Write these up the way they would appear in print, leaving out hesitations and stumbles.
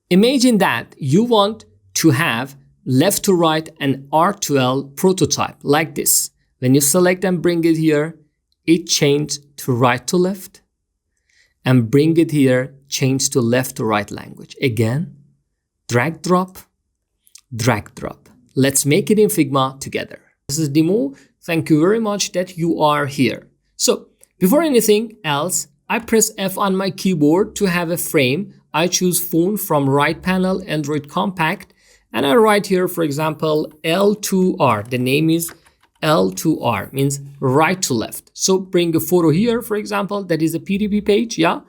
Imagine that you want to have left to right an RTL prototype like this. When you select and bring it here, it changed to right to left, and bring it here, change to left to right language. Again, drag drop, drag drop. Let's make it in Figma together. This is demo. Thank you very much that you are here. So before anything else, I press F on my keyboard to have a frame. I choose phone from right panel, Android compact, and I write here, for example, L2R. The name is L2R, means right to left. So bring a photo here, for example, that is a PDP page, yeah?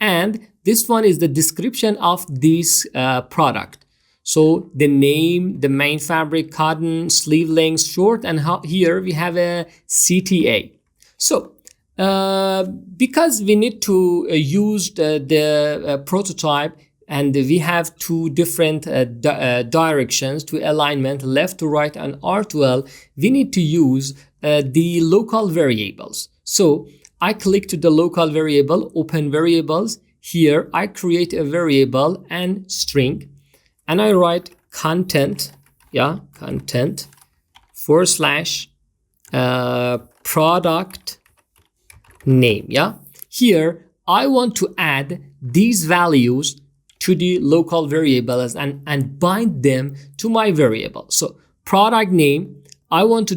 And this one is the description of this product. So the name, the main fabric, cotton, sleeve length, short, and here we have a CTA. So because we need to use the prototype, and we have two different directions to alignment, left to right and R2L, we need to use the local variables. So I click to the local variable, open variables. Here I create a variable and string, and I write content, yeah, content / product name, yeah. Here I want to add these values to the local variables and bind them to my variable. So product name, I want to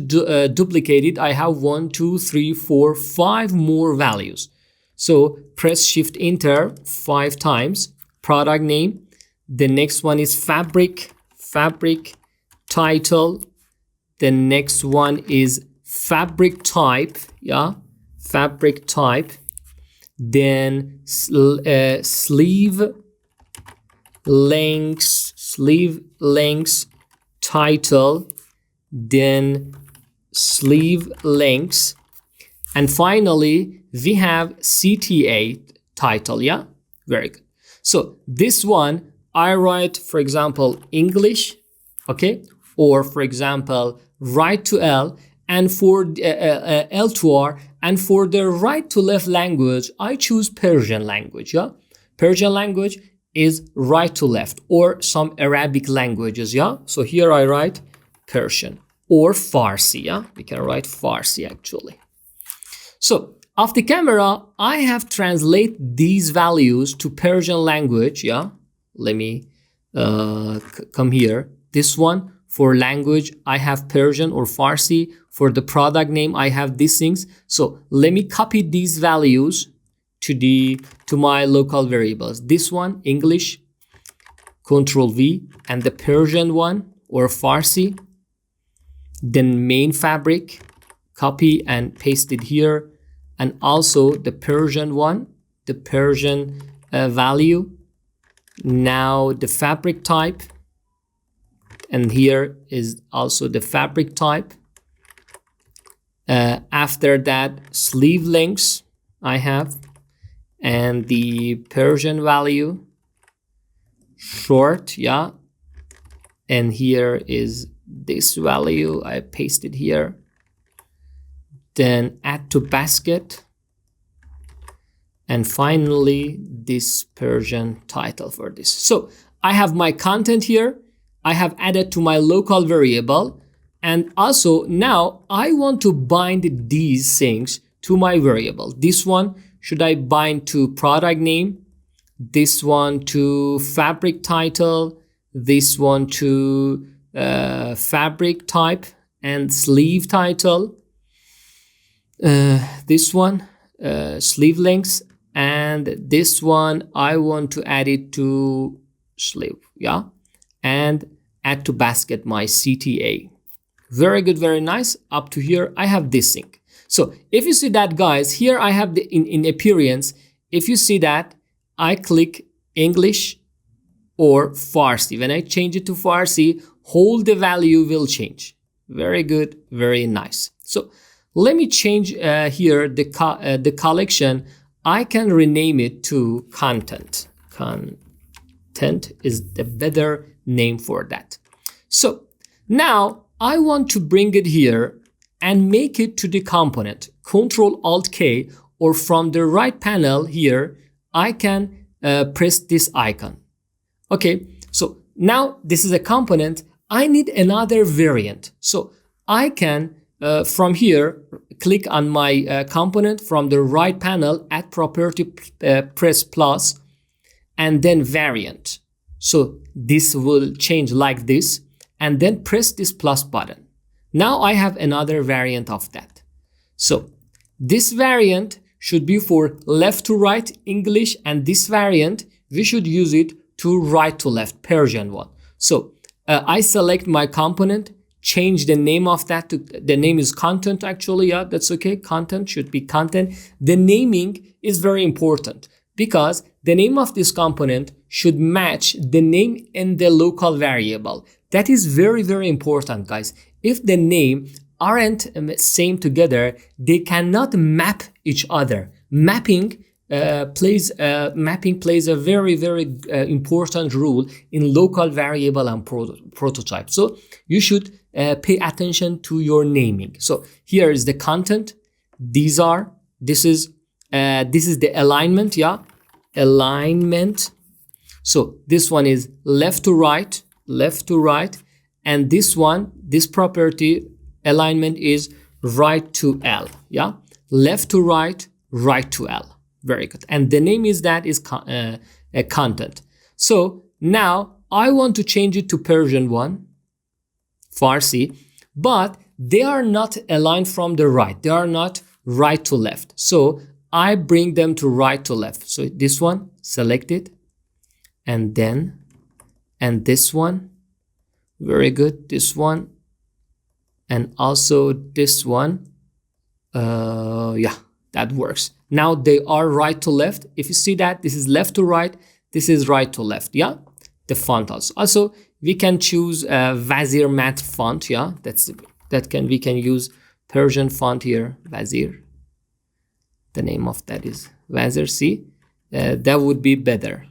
duplicate it. I have 1, 2, 3, 4, 5 more values. So press Shift Enter 5 times. Product name. The next one is fabric title. The next one is fabric type, yeah, fabric type. Then sleeve lengths title, then sleeve lengths, and finally we have CTA title, yeah, very good. So this one I write, for example, English, okay, or for example right to L, and for L to R, and for the right to left language I choose Persian language, yeah. Persian language is right to left, or some Arabic languages, yeah. So here I write Persian or Farsi, yeah. We can write Farsi actually. So off the camera, I have translate these values to Persian language, yeah. Let me come here. This one for language, I have Persian or Farsi. For the product name, I have these things. So let me copy these values to my local variables. This one, English, Control V, and the Persian one or Farsi. Then main fabric, copy and paste it here. And also the Persian one, the Persian value. Now the fabric type, and here is also the fabric type. After that, sleeve lengths I have, and the Persian value, short, yeah. And here is this value, I paste it here. Then add to basket, and finally this Persian title for this. So I have my content here, I have added to my local variable, and also now I want to bind these things to my variable. This one should I bind to product name, this one to fabric title, this one to fabric type and sleeve title, this one sleeve lengths, and this one I want to add it to sleeve, yeah, and add to basket my CTA. Very good, very nice. Up to here I have this thing. So if you see that, guys, here I have the in appearance, if you see that, I click English or Farsi. When I change it to Farsi, whole the value will change. Very good, very nice. So let me change here the collection. I can rename it to content. Content is the better name for that. So now I want to bring it here and make it to the component. Control Alt K, or from the right panel here, I can press this icon. Okay, so now this is a component. I need another variant. So I can, from here, click on my component from the right panel, add property, press plus, and then variant. So this will change like this, and then press this plus button. Now I have another variant of that. So this variant should be for left to right English, and this variant, we should use it to right to left Persian one. So I select my component, change the name of that to, the name is content actually, yeah, that's okay. Content should be content. The naming is very important because the name of this component should match the name in the local variable. That is very, very important, guys. If the name aren't same together, they cannot map each other. Mapping plays a very, very important role in local variable and prototype. So you should pay attention to your naming. So here is the content. This is the alignment, yeah, alignment. So this one is left to right, and this property alignment is right to L, yeah, left to right, right to L. Very good. And the name is a content. So now I want to change it to Persian one, Farsi, but they are not aligned from the right. They are not right to left. So I bring them to right to left. So this one, select it, and this one, very good. This one, and also this one, yeah, that works. Now they are right to left. If you see that, this is left to right, this is right to left, yeah. The font also we can choose Wazir matte font, yeah. We can use Persian font here, Wazir. The name of that is Wazir. See, that would be better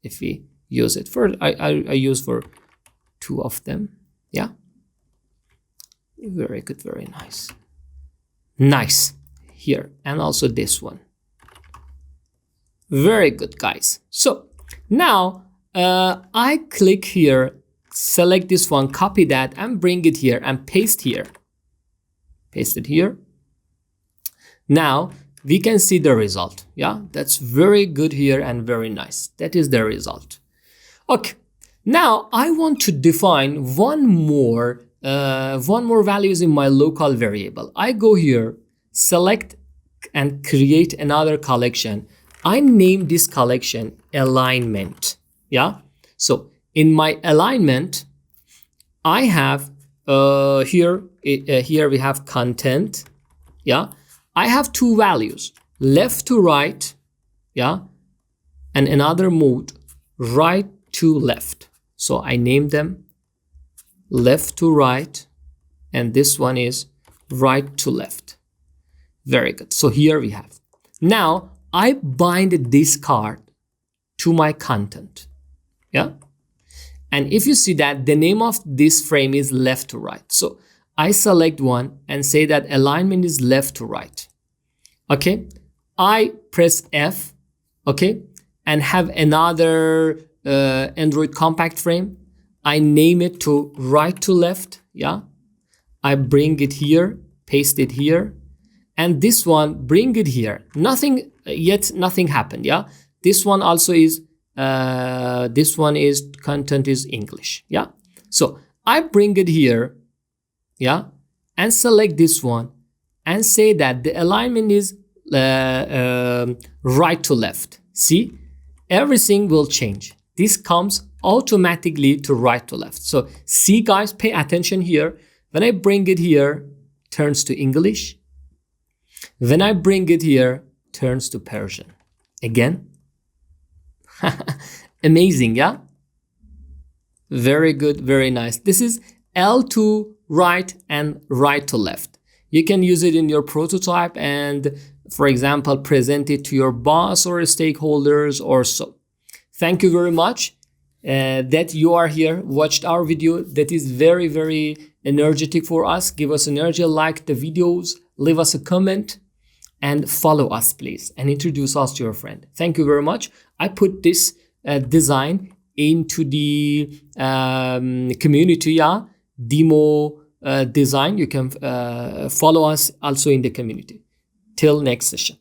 if we use it. For I use for two of them, yeah. Very good, very nice here, and also this one. Very good, guys. So now I click here, select this one, copy that, and bring it here and paste here. Paste it here. Now we can see the result. Yeah, that's very good here and very nice. That is the result. Okay, now I want to define one more values in my local variable. I go here, select and create another collection. I name this collection alignment. Yeah. So in my alignment, I have here we have content. Yeah. I have two values, left to right. Yeah. And another mode, right to left. So I name them left to right, and this one is right to left. Very good. So here we have. Now I bind this card to my content. Yeah. And if you see that the name of this frame is left to right. So I select one and say that alignment is left to right. Okay. I press F. Okay. And have another Android compact frame. I name it to right to left. Yeah. I bring it here, paste it here. And this one, bring it here. Nothing happened. Yeah. This one also is, content is English. Yeah. So I bring it here. Yeah. And select this one and say that the alignment is right to left. See, everything will change. This comes automatically to right to left. So see, guys, pay attention here. When I bring it here, turns to English. When I bring it here, turns to Persian. Again. Amazing, yeah? Very good, very nice. This is L to right and right to left. You can use it in your prototype and, for example, present it to your boss or stakeholders or so. Thank you very much that you are here, watched our video. That is very, very energetic for us. Give us energy, like the videos, leave us a comment, and follow us, please, and introduce us to your friend. Thank you very much. I put this design into the community, yeah, demo design. You can follow us also in the community. Till next session.